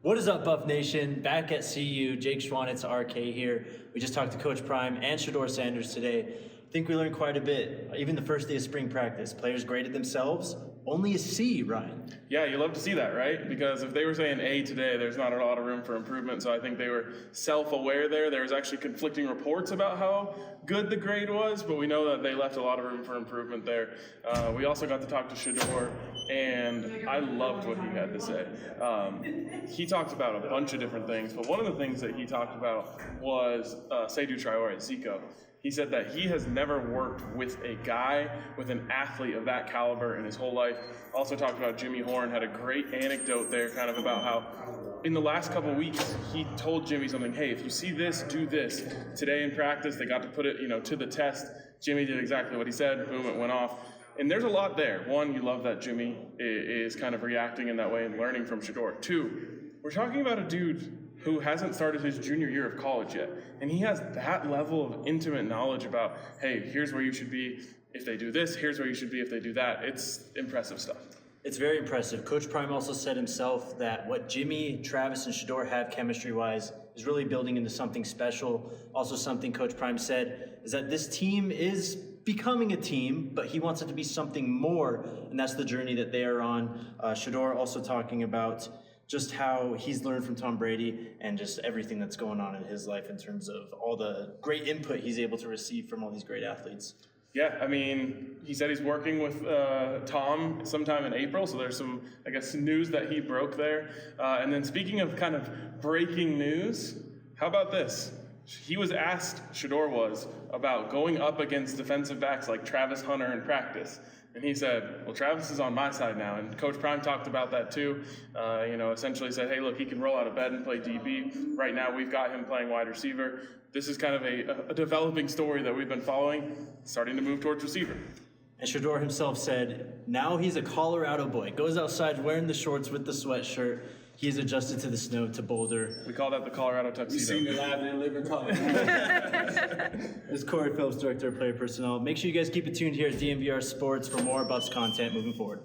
What is up, Buff Nation? Back at CU, Jake Schwanitz, RK here. We just talked to Coach Prime and Shedeur Sanders today. I think we learned quite a bit. Even the first day of spring practice, players graded themselves. Only a C, Ryan. Yeah, you love to see that, right? Because if they were saying A today, there's not a lot of room for improvement. So I think they were self-aware there. There was actually conflicting reports about how good the grade was, but we know that they left a lot of room for improvement there. We also got to talk to Shedeur, and I loved what he had to say. He talked about a bunch of different things, but one of the things that he talked about was Shedeur Traore, Zico. He said that he has never worked with a guy, with an athlete of that caliber in his whole life. Also talked about Jimmy Horn, had a great anecdote there kind of about how in the last couple of weeks, he told Jimmy something, hey, if you see this, do this. Today in practice, they got to put it, to the test. Jimmy did exactly what he said, boom, it went off. And there's a lot there. One, you love that Jimmy is kind of reacting in that way and learning from Shedeur. Two, we're talking about a dude who hasn't started his junior year of college yet. And he has that level of intimate knowledge about, hey, here's where you should be if they do this, here's where you should be if they do that. It's impressive stuff. It's very impressive. Coach Prime also said himself that what Jimmy, Travis, and Shedeur have chemistry-wise is really building into something special. Also something Coach Prime said is that this team is becoming a team, but he wants it to be something more, and that's the journey that they are on. Shedeur also talking about just how he's learned from Tom Brady and just everything that's going on in his life in terms of all the great input he's able to receive from all these great athletes. Yeah, I mean, he said he's working with Tom sometime in April, so there's some, news that he broke there. And then speaking of kind of breaking news, how about this? He was asked, Shedeur was, about going up against defensive backs like Travis Hunter in practice. And he said, well, Travis is on my side now. And Coach Prime talked about that too. Essentially said, hey, look, he can roll out of bed and play DB. Right now, we've got him playing wide receiver. This is kind of a developing story that we've been following, starting to move towards receiver. And Shedeur himself said, now he's a Colorado boy. Goes outside wearing the shorts with the sweatshirt. He's adjusted to the snow, to Boulder. We call that the Colorado tuxedo. We've seen it live and live in Colorado. This is Corey Phillips, Director of Player Personnel. Make sure you guys keep it tuned here at DNVR Sports for more Buffs content moving forward.